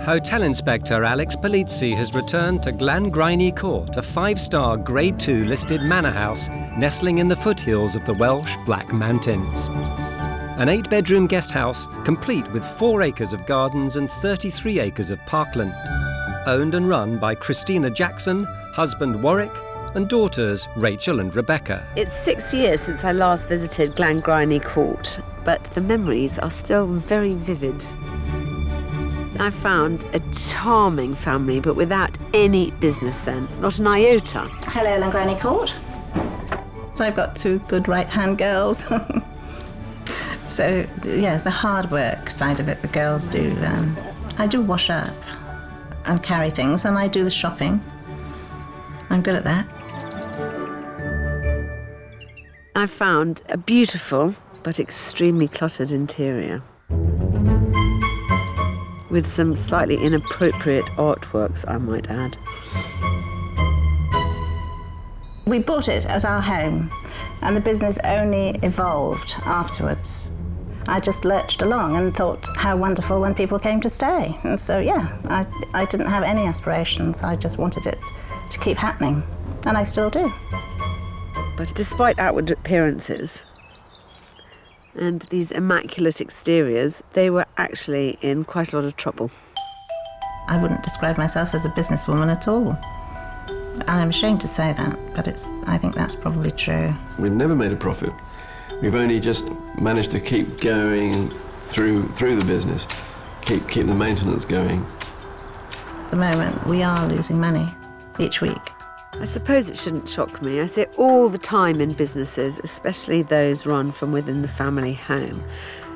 Hotel Inspector Alex Polizzi has returned to Glangrwyney Court, a 5-star Grade 2 listed manor house nestling in the foothills of the Welsh Black Mountains. An 8-bedroom guest house, complete with 4 acres of gardens and 33 acres of parkland. Owned and run by Christina Jackson, husband Warwick, and daughters Rachel and Rebecca. It's 6 years since I last visited Glangrwyney Court, but the memories are still very vivid. I found a charming family, but without any business sense, not an iota. Hello, Glangrwyney Court. So I've got 2 good right-hand girls. So, yeah, the hard work side of it, the girls do. I do wash up and carry things, and I do the shopping. I'm good at that. I found a beautiful but extremely cluttered interior, with some slightly inappropriate artworks, I might add. We bought it as our home, and the business only evolved afterwards. I just lurched along and thought how wonderful when people came to stay. And so, yeah, I didn't have any aspirations. I just wanted it to keep happening, and I still do. But despite outward appearances and these immaculate exteriors, they were actually in quite a lot of trouble. I wouldn't describe myself as a businesswoman at all. And I'm ashamed to say that, but I think that's probably true. We've never made a profit. We've only just managed to keep going through the business, keep the maintenance going. At the moment, we are losing money each week. I suppose it shouldn't shock me. I see it all the time in businesses, especially those run from within the family home.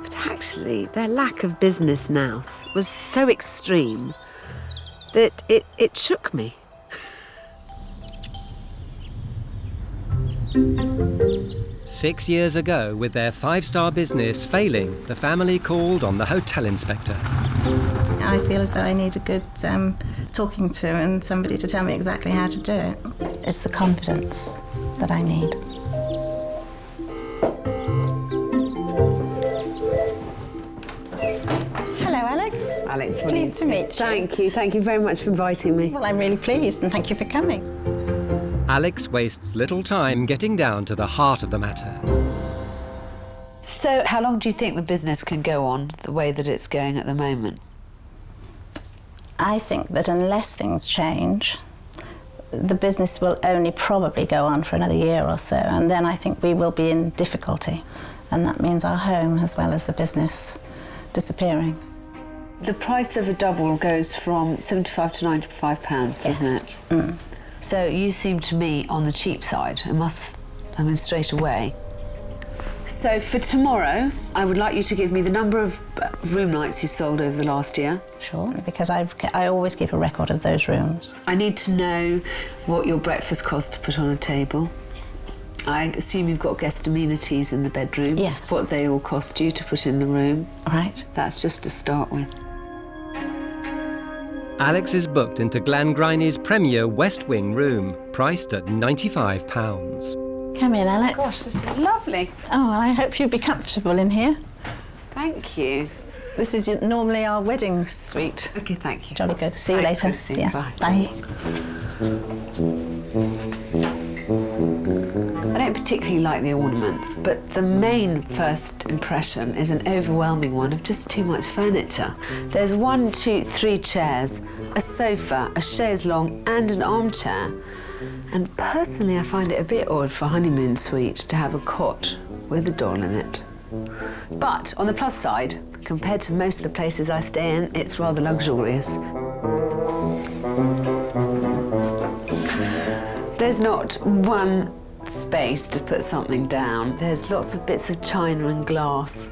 But actually, their lack of business nous was so extreme that it shook me. Six years ago, with their 5-star business failing, the family called on the hotel inspector. I feel as though I need a good talking to and somebody to tell me exactly how to do it. It's the confidence that I need. Hello, Alex. Alex, pleased to meet you. Thank you very much for inviting me. Well, I'm really pleased, and thank you for coming. Alex wastes little time getting down to the heart of the matter. So how long do you think the business can go on the way that it's going at the moment? I think that unless things change, the business will only probably go on for another year or so, and then I think we will be in difficulty. And that means our home as well as the business disappearing. The price of a double goes from £75 to £95, Yes. isn't it? Mm. So you seem to me on the cheap side. Straight away. So for tomorrow, I would like you to give me the number of room nights you sold over the last year. Sure, because I always keep a record of those rooms. I need to know what your breakfast costs to put on a table. I assume you've got guest amenities in the bedrooms. Yes. What they all cost you to put in the room. Right. That's just to start with. Alex is booked into Glangrwyney's premier West Wing room, priced at £95. Come in, Alex. Gosh, this is lovely. Oh, well, I hope you'll be comfortable in here. Thank you. This is normally our wedding suite. Okay, thank you. Jolly good. See you Thanks, later. Christine. Yes. Bye. Bye. I don't particularly like the ornaments, but the main first impression is an overwhelming one of just too much furniture. There's 1, 2, 3 chairs, a sofa, a chaise longue and an armchair. And personally, I find it a bit odd for a honeymoon suite to have a cot with a doll in it. But on the plus side, compared to most of the places I stay in, it's rather luxurious. There's not one space to put something down. There's lots of bits of china and glass.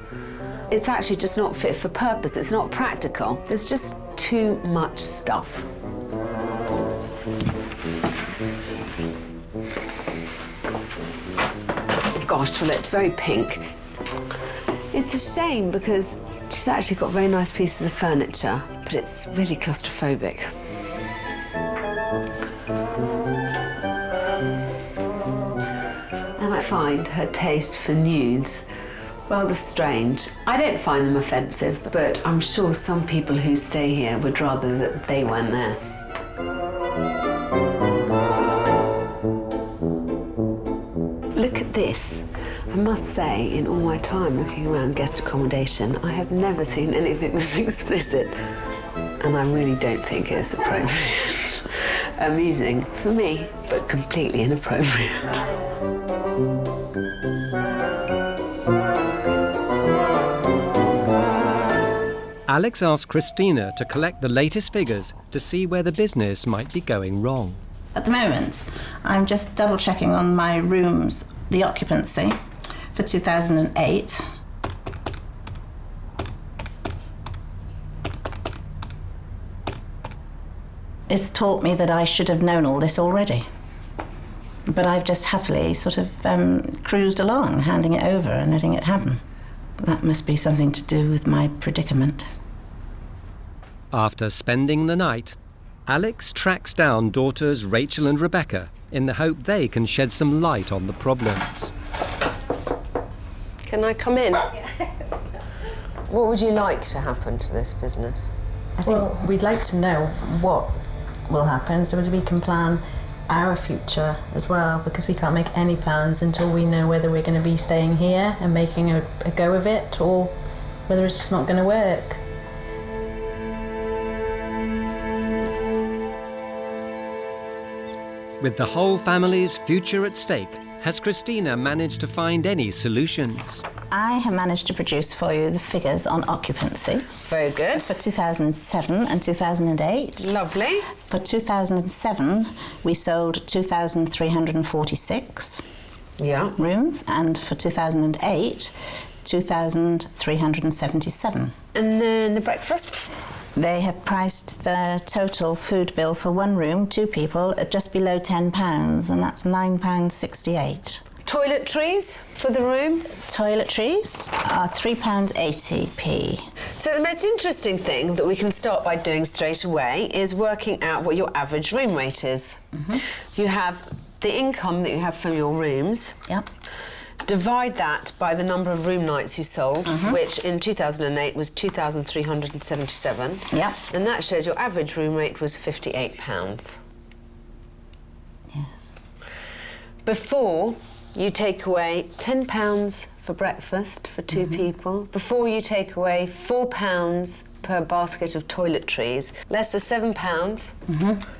It's actually just not fit for purpose. It's not practical. There's just too much stuff. Gosh, well, it's very pink. It's a shame because she's actually got very nice pieces of furniture, but it's really claustrophobic. And I find her taste for nudes Rather strange. I don't find them offensive, but I'm sure some people who stay here would rather that they weren't there. Look at this. I must say, in all my time looking around guest accommodation, I have never seen anything this explicit. And I really don't think it's appropriate. Amusing for me, but completely inappropriate. Alex asked Christina to collect the latest figures to see where the business might be going wrong. At the moment, I'm just double-checking on my rooms, the occupancy for 2008. It's taught me that I should have known all this already. But I've just happily sort of cruised along, handing it over and letting it happen. That must be something to do with my predicament. After spending the night, Alex tracks down daughters Rachel and Rebecca in the hope they can shed some light on the problems. Can I come in? Yes. What would you like to happen to this business? I think we'd like to know what will happen so that we can plan our future as well, because we can't make any plans until we know whether we're going to be staying here and making a go of it, or whether it's just not going to work. With the whole family's future at stake, has Christina managed to find any solutions? I have managed to produce for you the figures on occupancy. Very good. For 2007 and 2008. Lovely. For 2007, we sold 2,346 rooms, and for 2008, 2,377. And then the breakfast? They have priced the total food bill for one room, 2 people, at just below £10, and that's £9.68. Toiletries for the room? Toiletries are £3.80p. So the most interesting thing that we can start by doing straight away is working out what your average room rate is. Mm-hmm. You have the income that you have from your rooms. Yep. Divide that by the number of room nights you sold, which in 2008 was 2,377. Yep. And that shows your average room rate was £58. Yes. Before you take away £10 for breakfast for 2 people, before you take away £4 per basket of toiletries, less the £7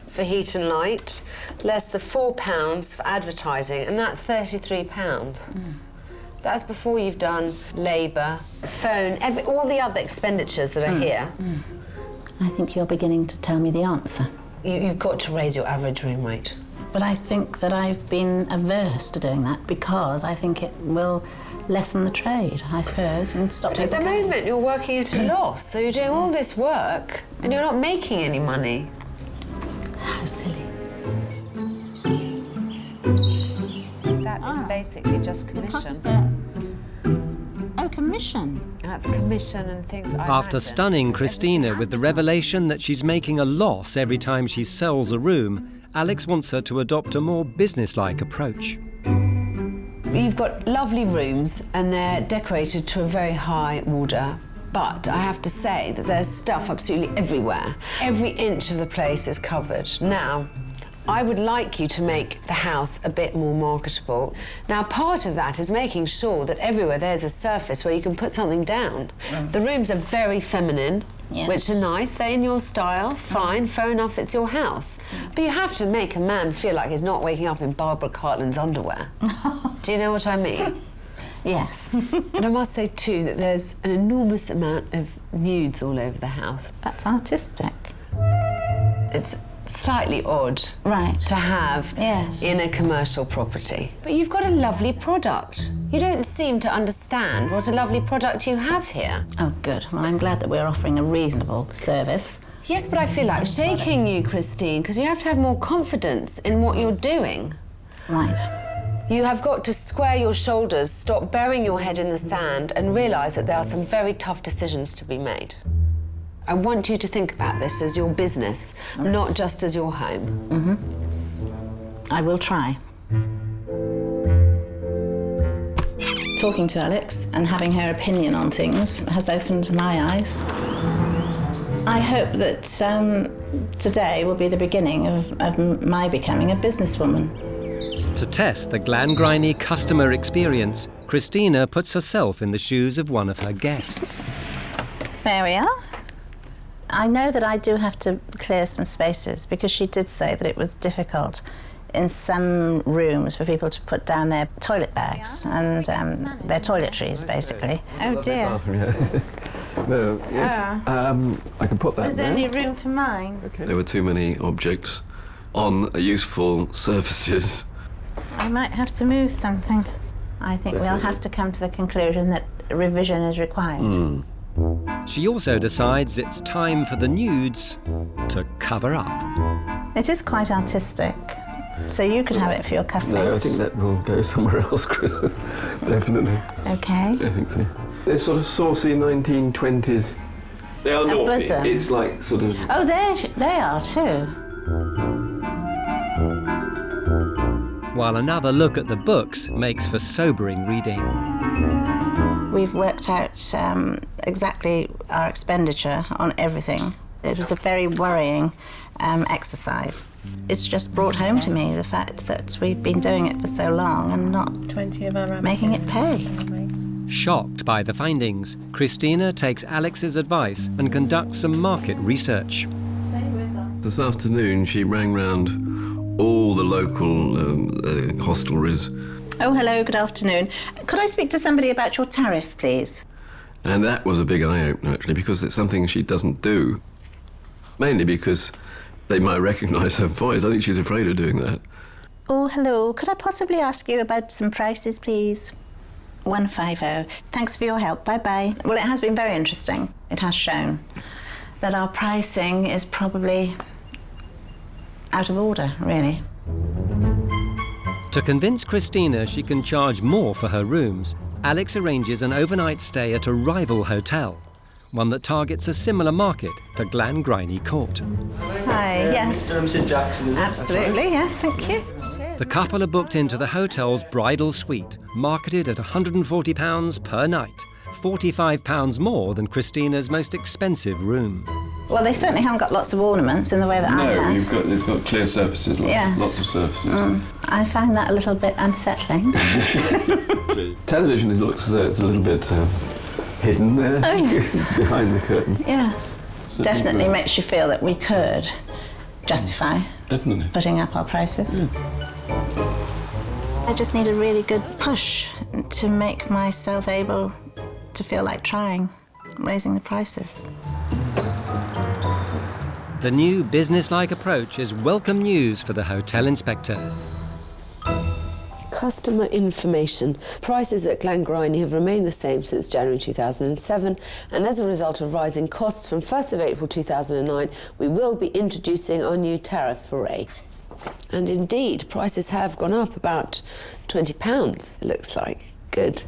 for heat and light, less the £4 for advertising, and that's £33. That's before you've done labour, phone, all the other expenditures that are here. I think you're beginning to tell me the answer. You've got to raise your average room rate. But I think that I've been averse to doing that because I think it will lessen the trade, I suppose, and stop But at the moment you're working at a loss, so you're doing all this work and you're not making any money. How silly. That is basically just commission. Oh, commission. That's commission and things I After imagine. stunning Christina with the revelation that she's making a loss every time she sells a room, Alex wants her to adopt a more businesslike approach. You've got lovely rooms and they're decorated to a very high order. But I have to say that there's stuff absolutely everywhere. Every inch of the place is covered. Now, I would like you to make the house a bit more marketable. Now, part of that is making sure that everywhere there's a surface where you can put something down. The rooms are very feminine, which are nice. They're in your style, fine, fair enough, it's your house. But you have to make a man feel like he's not waking up in Barbara Cartland's underwear. Do you know what I mean? Yes. And I must say, too, that there's an enormous amount of nudes all over the house. That's artistic. It's slightly odd Right. to have in a commercial property. But you've got a lovely product. You don't seem to understand what a lovely product you have here. Oh, good. Well, I'm glad that we're offering a reasonable service. Yes, but I feel like shaking you, Christine, because you have to have more confidence in what you're doing. Right. You have got to square your shoulders, stop burying your head in the sand, and realise that there are some very tough decisions to be made. I want you to think about this as your business, not just as your home. I will try. Talking to Alex and having her opinion on things has opened my eyes. I hope that today will be the beginning of my becoming a businesswoman. To test the Glangrwyney customer experience, Christina puts herself in the shoes of one of her guests. There we are. I know that I do have to clear some spaces because she did say that it was difficult in some rooms for people to put down their toilet bags and their toiletries, basically. Oh dear. No, yes. I can put that There's there. only room for mine. Okay. There were too many objects on useful surfaces. I might have to move something. I think we'll have to come to the conclusion that revision is required. She also decides it's time for the nudes to cover up. It is quite artistic, so you could have it for your cufflinks. No, I think that will go somewhere else, Chris. Definitely. Okay. I think so. They're sort of saucy 1920s. They are naughty. Bosom. It's like sort of... Oh, they are too. While another look at the books makes for sobering reading. We've worked out exactly our expenditure on everything. It was a very worrying exercise. It's just brought home to me the fact that we've been doing it for so long and not making it pay. Shocked by the findings, Christina takes Alex's advice and conducts some market research. This afternoon, she rang round all the local hostelries. Oh, hello, good afternoon. Could I speak to somebody about your tariff, please? And that was a big eye-opener, actually, because it's something she doesn't do. Mainly because they might recognise her voice. I think she's afraid of doing that. Oh, hello. Could I possibly ask you about some prices, please? 150. Thanks for your help. Bye-bye. Well, it has been very interesting. It has shown that our pricing is probably out of order, really. To convince Christina she can charge more for her rooms, Alex arranges an overnight stay at a rival hotel, one that targets a similar market to Glangrwyney Court. Hi, yes. Mr. and Mrs. Jackson, is it? Absolutely, yes, thank you. The couple are booked into the hotel's bridal suite, marketed at £140 per night, £45 more than Christina's most expensive room. Well, they certainly haven't got lots of ornaments in the way that I have. It's got clear surfaces, Yes. lots of surfaces. I find that a little bit unsettling. Television looks as though it's a little bit hidden there. Oh, yes. Behind the curtain. Yes. Definitely makes you feel that we could justify Definitely. putting up our prices. I just need a really good push to make myself able to feel like trying, raising the prices. The new business-like approach is welcome news for the hotel inspector. Customer information. Prices at Glangrwyney have remained the same since January 2007, and as a result of rising costs from 1st of April 2009, we will be introducing our new tariff array. And indeed, prices have gone up about £20, it looks like. Good.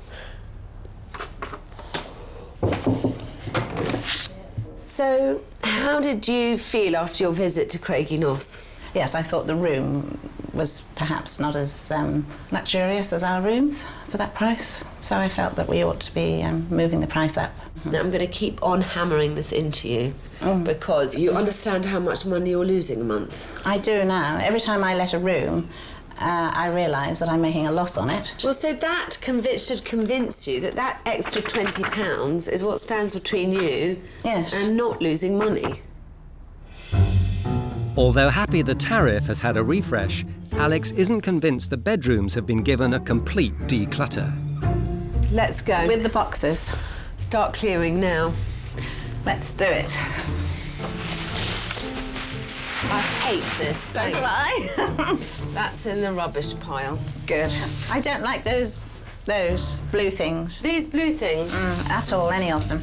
So, how did you feel after your visit to Craigie Noss? Yes, I thought the room was perhaps not as luxurious as our rooms for that price, so I felt that we ought to be moving the price up. Now, I'm going to keep on hammering this into you because you understand how much money you're losing a month. I do now. Every time I let a room, I realise that I'm making a loss on it. Well, so that should convince you that that extra £20 is what stands between you Yes. and not losing money. Although happy the tariff has had a refresh, Alex isn't convinced the bedrooms have been given a complete declutter. Let's go. With the boxes. Start clearing now. Let's do it. I hate this. So do I. That's in the rubbish pile. Good. I don't like those blue things These blue things. at all, any of them.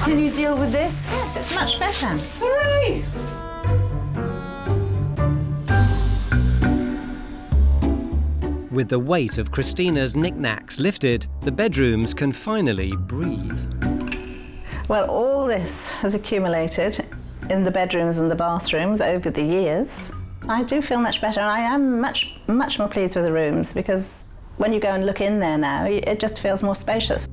Can you deal with this? Yes, it's much better. Hooray! With the weight of Christina's knickknacks lifted, the bedrooms can finally breathe. Well, all this has accumulated in the bedrooms and the bathrooms over the years. I do feel much better, and I am much more pleased with the rooms, because when you go and look in there now, it just feels more spacious.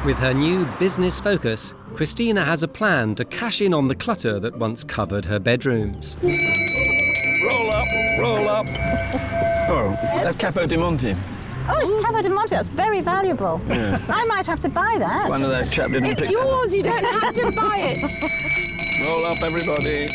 With her new business focus, Christina has a plan to cash in on the clutter that once covered her bedrooms. Roll up, roll up. Oh, that's Capo di Monte. Oh, it's Capo di Monte. That's very valuable. Yeah. I might have to buy that. One of that chap didn't pick It's yours, you don't have to buy it. Roll up, everybody.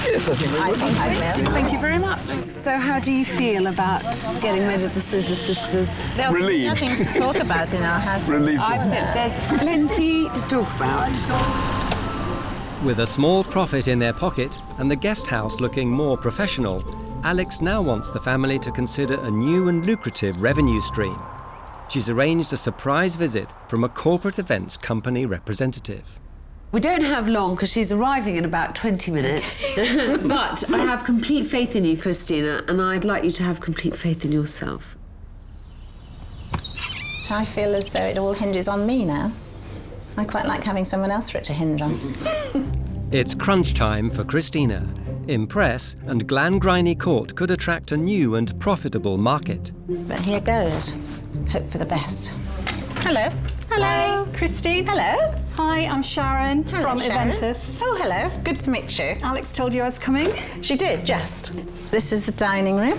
Yes, I think we would. I will. Thank you very much. So how do you feel about getting rid of the Scissor Sisters? There'll be Relieved. nothing to talk about in our house. Relieved. I think there's plenty to talk about. With a small profit in their pocket and the guest house looking more professional, Alex now wants the family to consider a new and lucrative revenue stream. She's arranged a surprise visit from a corporate events company representative. We don't have long because she's arriving in about 20 minutes. But I have complete faith in you, Christina, and I'd like you to have complete faith in yourself. So I feel as though it all hinges on me now. I quite like having someone else for it to hinge on. It's crunch time for Christina. Impress and Glangrwyney Court could attract a new and profitable market. But here goes. Hope for the best. Hello. Hello. Hi, Christine. Hello. Hi, I'm Sharon from Sharon. Eventus. Oh, hello. Good to meet you. Alex told you I was coming. She did, just. This is the dining room.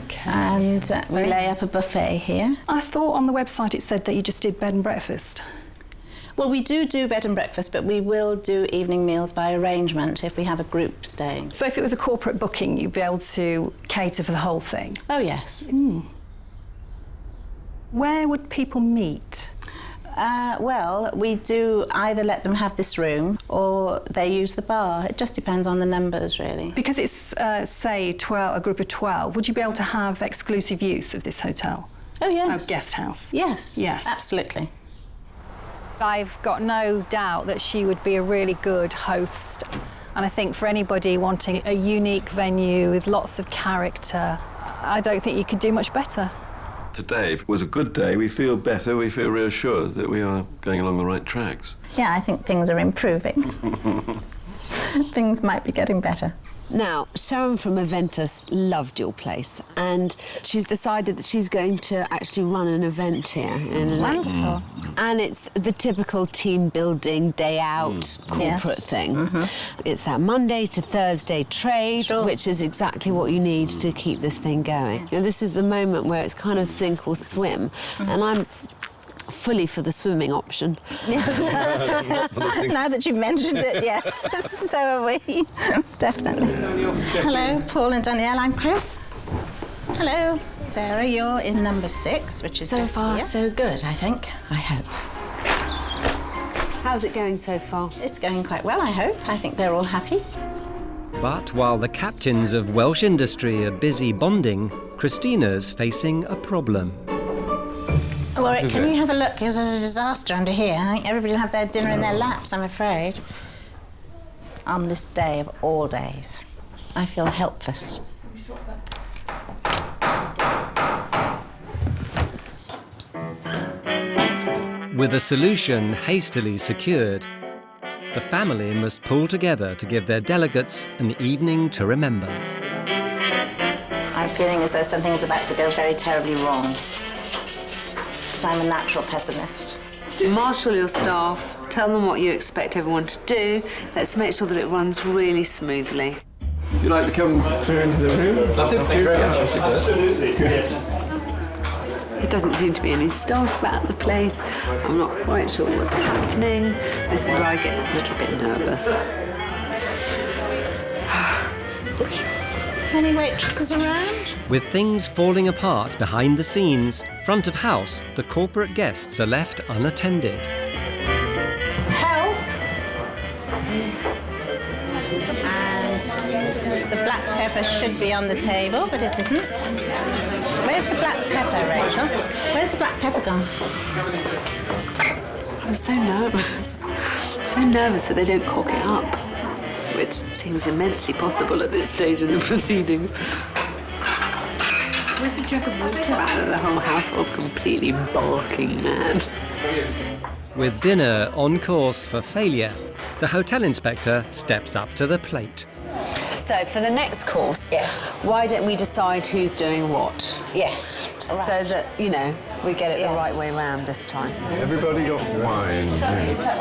Okay. And we lay up a buffet here. I thought on the website it said that you just did bed and breakfast. Well, we do bed and breakfast, but we will do evening meals by arrangement if we have a group staying. So if it was a corporate booking, you'd be able to cater for the whole thing. Oh, yes. Where would people meet? Well, we do either let them have this room or they use the bar. It just depends on the numbers, really. Because it's, say, a group of 12, would you be able to have exclusive use of this hotel? Oh, yes. A guest house? Yes. Yes. Absolutely. I've got no doubt that she would be a really good host. And I think for anybody wanting a unique venue with lots of character, I don't think you could do much better. Today was a good day. We feel better. We feel reassured that we are going along the right tracks. Yeah, I think things are improving. Things might be getting better. Now, Sharon from Eventus loved your place, and she's decided that she's going to actually run an event here. Wonderful. And it's the typical team building, day out, corporate thing. It's that Monday to Thursday trade, which is exactly what you need to keep this thing going. You know, this is the moment where it's kind of sink or swim, and I'm fully for the swimming option. Yes. Now that you've mentioned it, yes. So are we. Definitely. Hello, Paul and Danielle. I'm Chris. Hello. Sarah, you're in number 6, which is So just far, here. so good. I think. I hope. How's it going so far? It's going quite well, I hope. I think they're all happy. But while the captains of Welsh industry are busy bonding, Christina's facing a problem. Warwick, can you have a look? Because there's a disaster under here. I think everybody will have their dinner in their laps, I'm afraid. On this day of all days, I feel helpless. With a solution hastily secured, the family must pull together to give their delegates an evening to remember. I'm feeling as though something is about to go very terribly wrong. So I'm a natural pessimist. Marshal your staff, tell them what you expect everyone to do. Let's make sure that it runs really smoothly. Would you like to come through into the room? Thank you very much. Absolutely, yes. There doesn't seem to be any staff about the place. I'm not quite sure what's happening. This is where I get a little bit nervous. Any waitresses around? With things falling apart behind the scenes, front of house, the corporate guests are left unattended. Help! And the black pepper should be on the table, but it isn't. Where's the black pepper, Rachel? Where's the black pepper gone? I'm so nervous. So nervous that they don't cock it up, which seems immensely possible at this stage in the proceedings. Where's the jug of water? And the whole household's completely barking mad. With dinner on course for failure, the hotel inspector steps up to the plate. So, for the next course, Yes. why don't we decide who's doing what? Yes. So that, you know, we get it Yes. the right way round this time. Everybody got wine.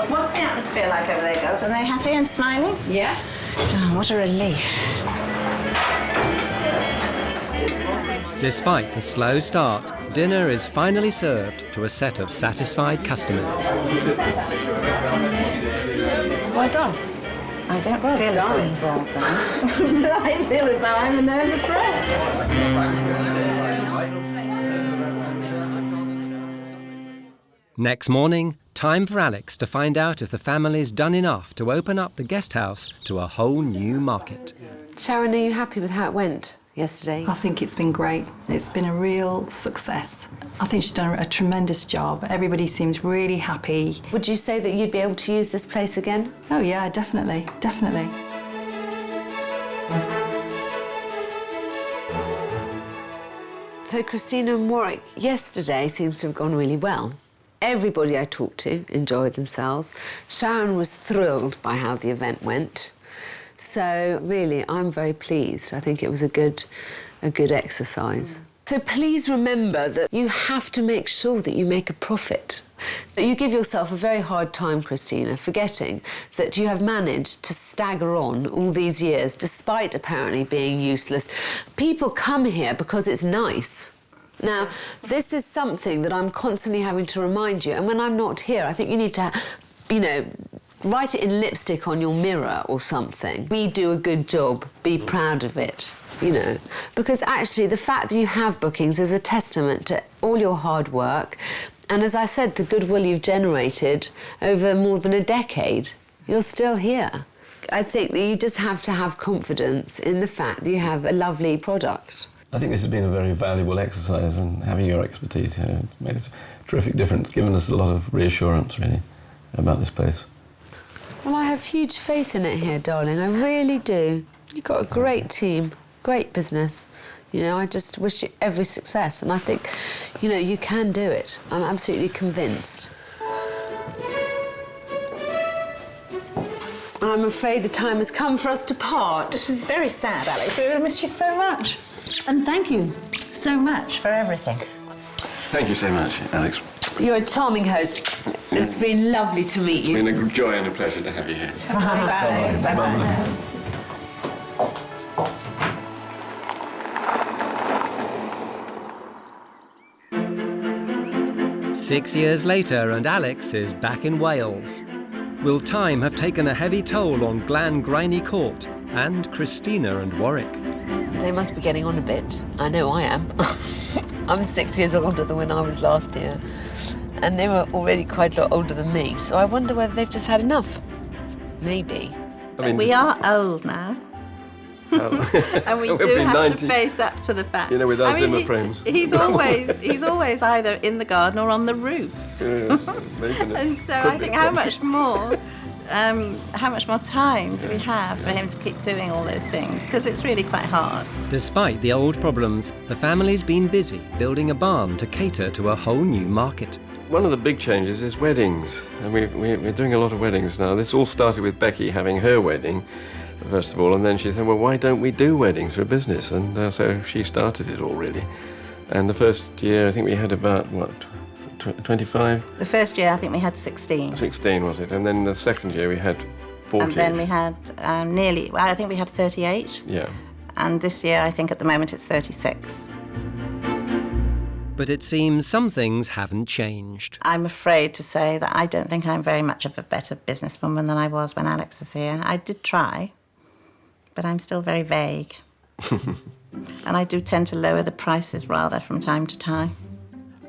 What's the atmosphere like over there, girls? Are they happy and smiling? Yeah? Oh, what a relief. Despite the slow start, dinner is finally served to a set of satisfied customers. Well done. I don't feel as though it's well done. I feel as though I'm a nervous wreck. Next morning, time for Alex to find out if the family's done enough to open up the guest house to a whole new market. Sharon, are you happy with how it went yesterday? I think it's been great. It's been a real success. I think she's done a tremendous job. Everybody seems really happy. Would you say that you'd be able to use this place again? Oh yeah, definitely, definitely. So Christina and Warwick, yesterday seems to have gone really well. Everybody I talked to enjoyed themselves. Sharon was thrilled by how the event went. So really, I'm very pleased. I think it was a good exercise. So please remember that you have to make sure that you make a profit. You give yourself a very hard time, Christina, forgetting that you have managed to stagger on all these years, despite apparently being useless. People come here because it's nice. Now, this is something that I'm constantly having to remind you, and when I'm not here, I think you need to, you know, write it in lipstick on your mirror or something. We do a good job, be proud of it. You know, because actually the fact that you have bookings is a testament to all your hard work and, as I said, the goodwill you've generated over more than a decade. You're still here. I think that you just have to have confidence in the fact that you have a lovely product. I think this has been a very valuable exercise, and having your expertise here made a terrific difference, given us a lot of reassurance, really, about this place. Well, I have huge faith in it here, darling. I really do. You've got a great team. Great business. You know, I just wish you every success, and I think, you know, you can do it. I'm absolutely convinced. I'm afraid the time has come for us to part. This is very sad, Alex. We miss you so much. And thank you so much for everything. Thank you so much, Alex. You're a charming host. It's been lovely to meet you. It's been a joy and a pleasure to have you here. Bye. Bye-bye. 6 years later and Alex is back in Wales. Will time have taken a heavy toll on Glangrwyney Court and Christina and Warwick? They must be getting on a bit. I know I am. I'm 6 years older than when I was last year. And they were already quite a lot older than me, so I wonder whether they've just had enough. Maybe. I mean, we are old now. And we do have to face up to the fact. You know, with our Zimmer frames. He's always either in the garden or on the roof. Yes, and so I think how much more time do we have for him to keep doing all those things? Because it's really quite hard. Despite the old problems, the family's been busy building a barn to cater to a whole new market. One of the big changes is weddings, and we're doing a lot of weddings now. This all started with Becky having her wedding, first of all, and then she said, well, why don't we do weddings for a business? And so she started it all, really. And the first year, I think we had about, 25? The first year, I think we had 16. 16, was it? And then the second year, we had 40. And then we had I think we had 38. Yeah. And this year, I think at the moment, it's 36. But it seems some things haven't changed. I'm afraid to say that I don't think I'm very much of a better businesswoman than I was when Alex was here. I did try, but I'm still very vague. And I do tend to lower the prices rather from time to time.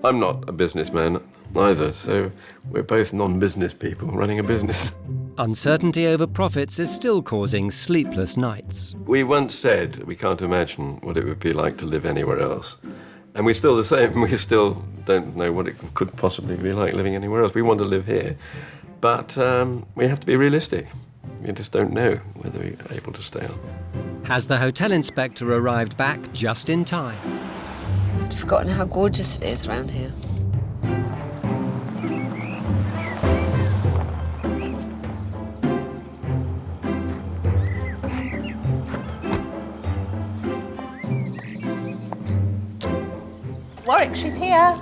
I'm not a businessman either, so we're both non-business people running a business. Uncertainty over profits is still causing sleepless nights. We once said we can't imagine what it would be like to live anywhere else. And we're still the same. We still don't know what it could possibly be like living anywhere else. We want to live here. But we have to be realistic. We just don't know whether we're able to stay on. Has the hotel inspector arrived back just in time? I'd forgotten how gorgeous it is around here. Warwick, she's here.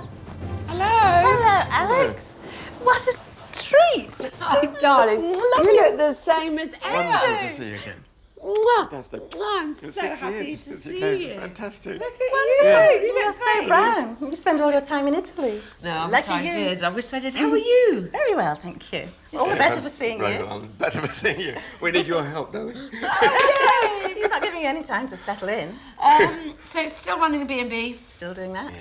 Hello. Hello, Alex. What a treat. Hi, darling. You look the same as Wonderful ever. to see you again. Mwah. Fantastic. Oh, I'm Good so 6 happy years to since see came. you. Fantastic. Wonderful. You You're look so great. brown. You spend all your time in Italy. No, I Lucky wish I you. did. I wish I did. How are you? Very well, thank you. All the better for seeing Right you. on. Better for seeing you. We need your help, don't we? He's not giving you any time to settle in. So still running the B&B? Still doing that?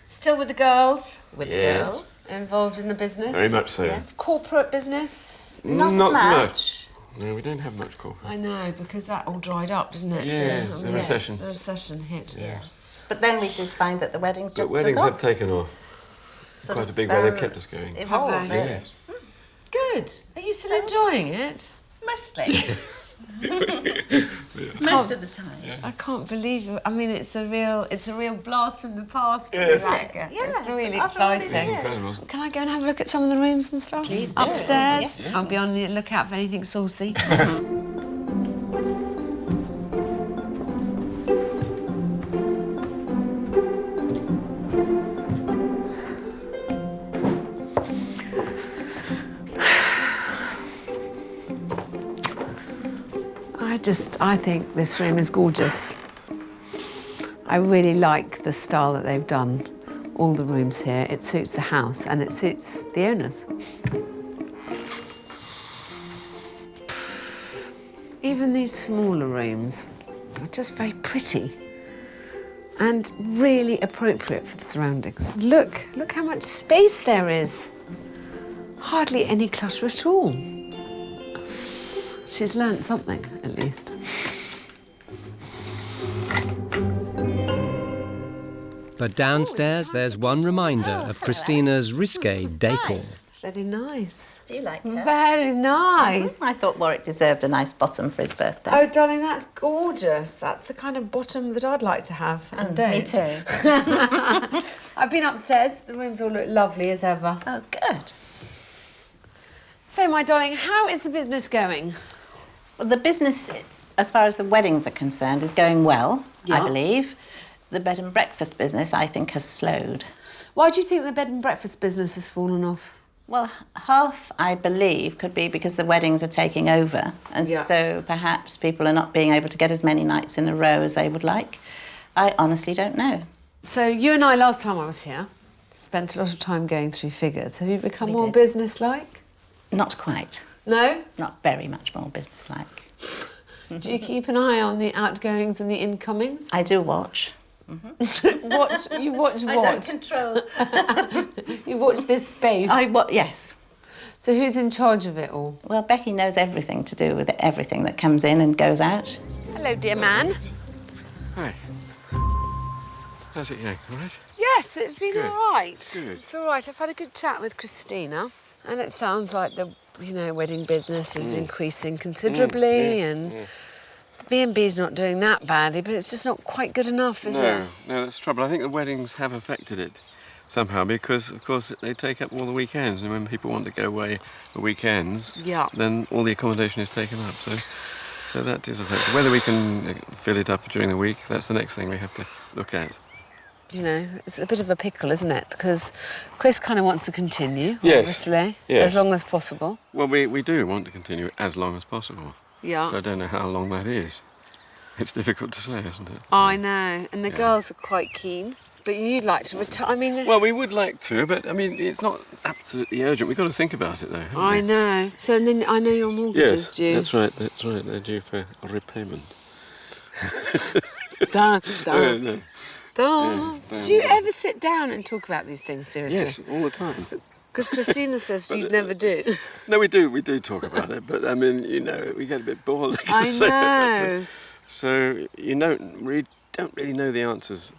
Still with the girls? With Yes. the girls? Involved in the business? Very much so. Corporate business? Not as so much. much. No, we don't have much corporate. I know, because that all dried up, didn't it? Yes, the recession. The recession hit. Yes. But then we did find that the weddings But just weddings took have off. taken off. Sort Quite of, a big way. They've kept us going. Evolved, Have they? really. Yes. Good. Are you still enjoying it? Mostly. Most of the time. I can't believe it. I mean, it's a real blast from the past. Yes. It's really after all these exciting. years. Incredible. Can I go and have a look at some of the rooms and stuff? Please do. Upstairs. Yes. I'll be on the lookout for anything saucy. I think this room is gorgeous. I really like the style that they've done all the rooms here. It suits the house and it suits the owners. Even these smaller rooms are just very pretty and really appropriate for the surroundings. Look how much space there is. Hardly any clutter at all. She's learnt something, at least. But downstairs, there's one reminder of Christina's risque decor. Very nice. Do you like her? Very nice. I thought Warwick deserved a nice bottom for his birthday. Oh, darling, that's gorgeous. That's the kind of bottom that I'd like to have and don't. Me too. I've been upstairs. The rooms all look lovely as ever. Oh, good. So, my darling, how is the business going? Well, the business, as far as the weddings are concerned, is going well, Yeah. I believe. The bed and breakfast business, I think, has slowed. Why do you think the bed and breakfast business has fallen off? Well, half, I believe, could be because the weddings are taking over, and Yeah. so perhaps people are not being able to get as many nights in a row as they would like. I honestly don't know. So, you and I, last time I was here, spent a lot of time going through figures. Have you become We more did. business-like? Not quite. No? Not very much more businesslike. Do you keep an eye on the outgoings and the incomings? I do watch. You watch I what? don't control. You watch this space. Yes. So who's in charge of it all? Well, Becky knows everything to do with everything that comes in and goes out. Hello, dear man. Hi. How's it going? All right? Yes, it's been Good. all right. Good. It's all right. I've had a good chat with Christina, and it sounds like the wedding business is increasing considerably, and the B&B's not doing that badly, but it's just not quite good enough, is it? No, that's the trouble. I think the weddings have affected it somehow because, of course, they take up all the weekends, and when people want to go away the weekends, Yeah. then all the accommodation is taken up. So that is affected. Whether we can fill it up during the week, that's the next thing we have to look at. You know, it's a bit of a pickle, isn't it? Because Chris kind of wants to continue, Yes. obviously, Yes. as long as possible. Well, we do want to continue as long as possible. Yeah. So I don't know how long that is. It's difficult to say, isn't it? I know, and the girls are quite keen. But you'd like to retire. I mean, Well, we would like to, but I mean, it's not absolutely urgent. We've got to think about it, though. haven't I we? know. So, and then I know your mortgage is Yes, due. that's right. They're due for a repayment. Dun, No, dun, no. dun. Yeah, Do you dun. ever sit down and talk about these things seriously? Yes, all the time. Because Christina says you never do. No, we do talk about it, but I mean, you know, we get a bit bored. I know. So you don't really know the answers.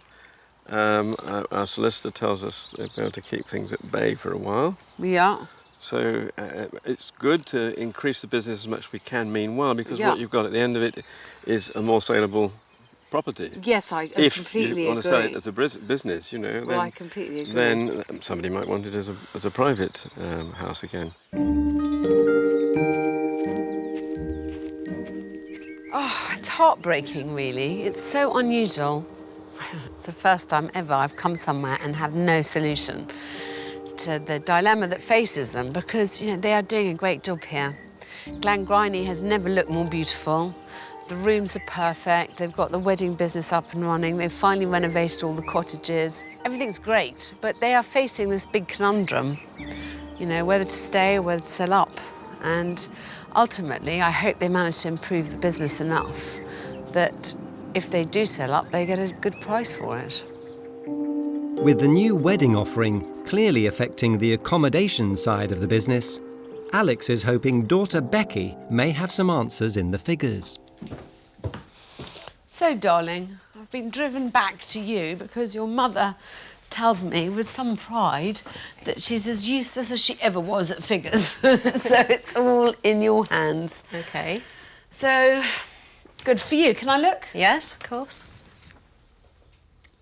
Our solicitor tells us they're going to keep things at bay for a while. Yeah. So it's good to increase the business as much as we can meanwhile, because Yeah. what you've got at the end of it is a more saleable property. Yes, I If completely you want to agree. sell it as a business, you know, Well, I completely agree. then somebody might want it as a private house again. Oh, it's heartbreaking, really. It's so unusual. It's the first time ever I've come somewhere and have no solution to the dilemma that faces them because, you know, they are doing a great job here. Glangrwyney has never looked more beautiful. The rooms are perfect. They've got the wedding business up and running. They've finally renovated all the cottages. Everything's great, but they are facing this big conundrum, you know, whether to stay or whether to sell up. And ultimately, I hope they manage to improve the business enough that if they do sell up, they get a good price for it. With the new wedding offering clearly affecting the accommodation side of the business, Alex is hoping daughter Becky may have some answers in the figures. So, darling, I've been driven back to you because your mother tells me with some pride that she's as useless as she ever was at figures. So it's all in your hands. OK. So, good for you. Can I look? Yes, of course.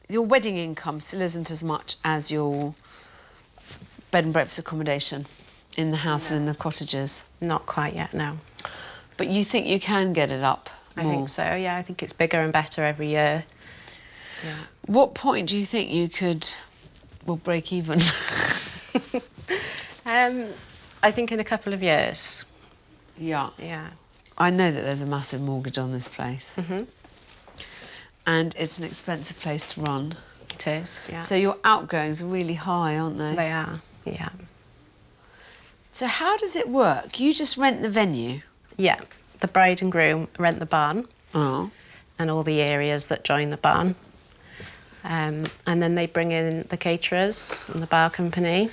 Your wedding income still isn't as much as your bed and breakfast accommodation in the house and in the cottages. Not quite yet, no. But you think you can get it up more? I think so, yeah. I think it's bigger and better every year. Yeah. What point do you think you could, well, break even? I think in a couple of years. Yeah. Yeah. I know that there's a massive mortgage on this place. Mm-hmm. And it's an expensive place to run. It is, yeah. So your outgoings are really high, aren't they? They are, yeah. So how does it work? You just rent the venue? Yeah. The bride and groom rent the barn. Oh. And all the areas that join the barn. And then they bring in the caterers and the bar company.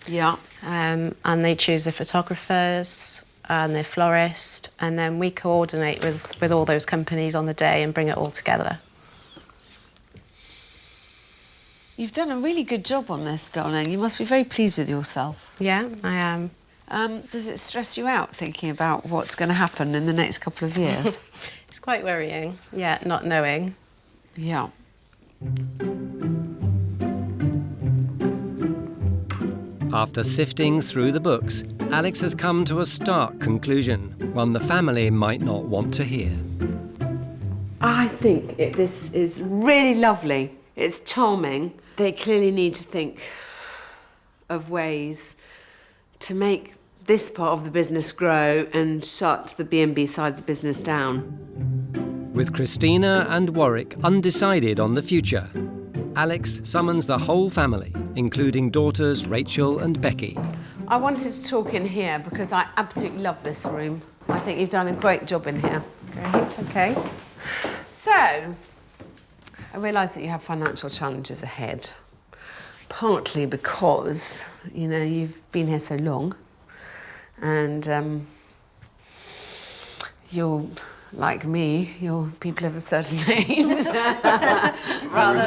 Yeah. And they choose the photographers and the florist, and then we coordinate with all those companies on the day and bring it all together. You've done a really good job on this, darling. You must be very pleased with yourself. Yeah, I am. Does it stress you out thinking about what's going to happen in the next couple of years? It's quite worrying, yeah, not knowing. Yeah. After sifting through the books, Alex has come to a stark conclusion, one the family might not want to hear. I think this is really lovely. It's charming. They clearly need to think of ways to make this part of the business grow and shut the B&B side of the business down. With Christina and Warwick undecided on the future, Alex summons the whole family, including daughters Rachel and Becky. I wanted to talk in here because I absolutely love this room. I think you've done a great job in here. Great, OK. So, I realise that you have financial challenges ahead, partly because, you know, you've been here so long and you're like me, you're people of a certain age. rather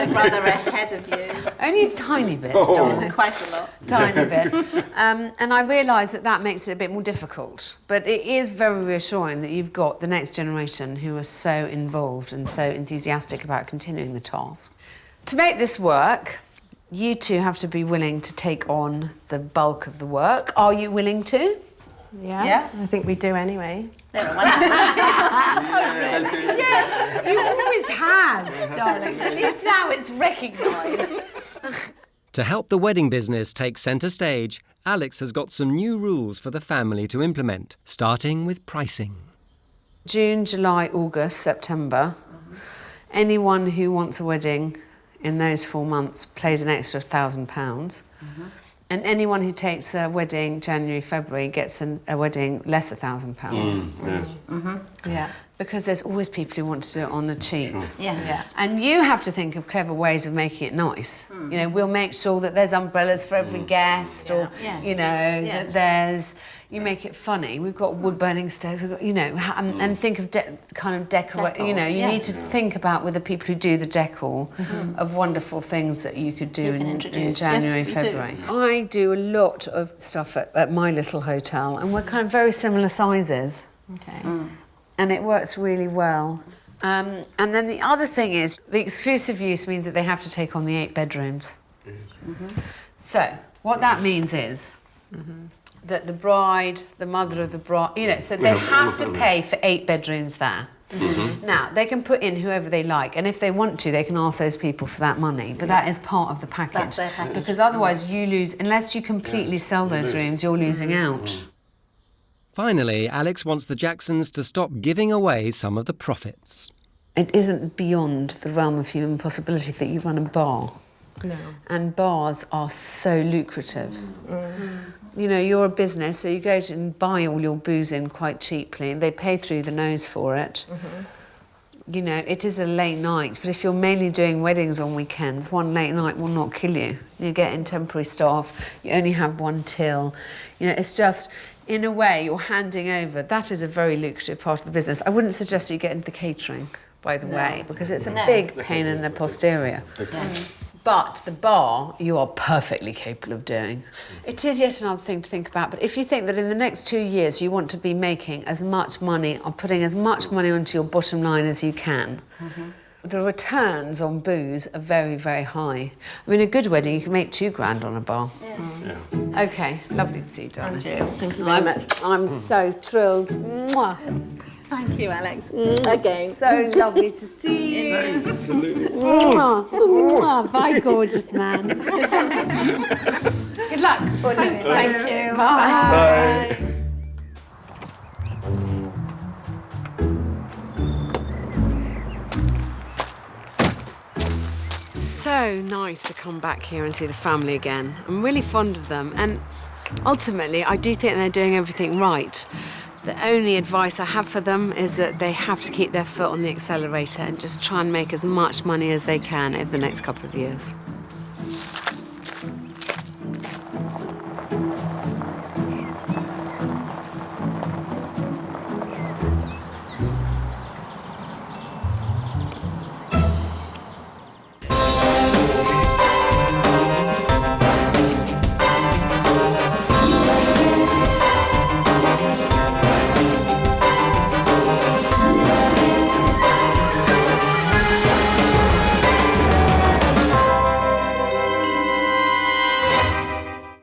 ahead of you. Only a tiny bit, darling. Quite a lot. Tiny bit. And I realise that makes it a bit more difficult. But it is very reassuring that you've got the next generation who are so involved and so enthusiastic about continuing the task. To make this work, you two have to be willing to take on the bulk of the work. Are you willing to? Yeah, I think we do anyway. Yes, you always have, darling. At least now it's recognised. To help the wedding business take centre stage, Alex has got some new rules for the family to implement, starting with pricing. June, July, August, September. Anyone who wants a wedding in those 4 months pays an extra £1,000. And anyone who takes a wedding January, February gets a wedding less £1,000. Yeah. Because there's always people who want to do it on the cheap. Yeah. And you have to think of clever ways of making it nice. You know, we'll make sure that there's umbrellas for every guest, or you know, that there's. You make it funny. We've got wood burning stoves. We've got, you know, and think of kind of decor. You know, you need to think about with the people who do the decor of wonderful things that you could do in January, February. I do a lot of stuff at my little hotel, and we're kind of very similar sizes. Okay. And it works really well. And then the other thing is, the exclusive use means that they have to take on the 8 bedrooms. So, what that means is that the bride, the mother of the bride, you know, so they have to pay for 8 bedrooms there. Now, they can put in whoever they like, and if they want to, they can ask those people for that money, but that is part of the package. That's their package. Because otherwise you lose, unless you completely sell those rooms, you're losing out. Finally, Alex wants the Jacksons to stop giving away some of the profits. It isn't beyond the realm of human possibility that you run a bar. No. And bars are so lucrative. You know, you're a business, so you go to and buy all your booze in quite cheaply, and they pay through the nose for it. You know, it is a late night, but if you're mainly doing weddings on weekends, one late night will not kill you. You get in temporary staff, you only have one till. You know, it's just, in a way, you're handing over. That is a very lucrative part of the business. I wouldn't suggest you get into the catering, by the way, because it's a big pain in the posterior. But the bar, you are perfectly capable of doing. It is yet another thing to think about, but if you think that in the next 2 years you want to be making as much money or putting as much money onto your bottom line as you can, the returns on booze are very, very high. I mean, a good wedding, you can make $2,000 on a bar. Okay, lovely to see you, darling. Thank you very much. I'm so thrilled. Mwah. Thank you, Alex. Again. So lovely to see you. Absolutely. Mwah. Mwah. Bye, gorgeous man. Good luck. Thank you. Bye. So nice to come back here and see the family again. I'm really fond of them, and ultimately I do think they're doing everything right. The only advice I have for them is that they have to keep their foot on the accelerator and just try and make as much money as they can over the next couple of years.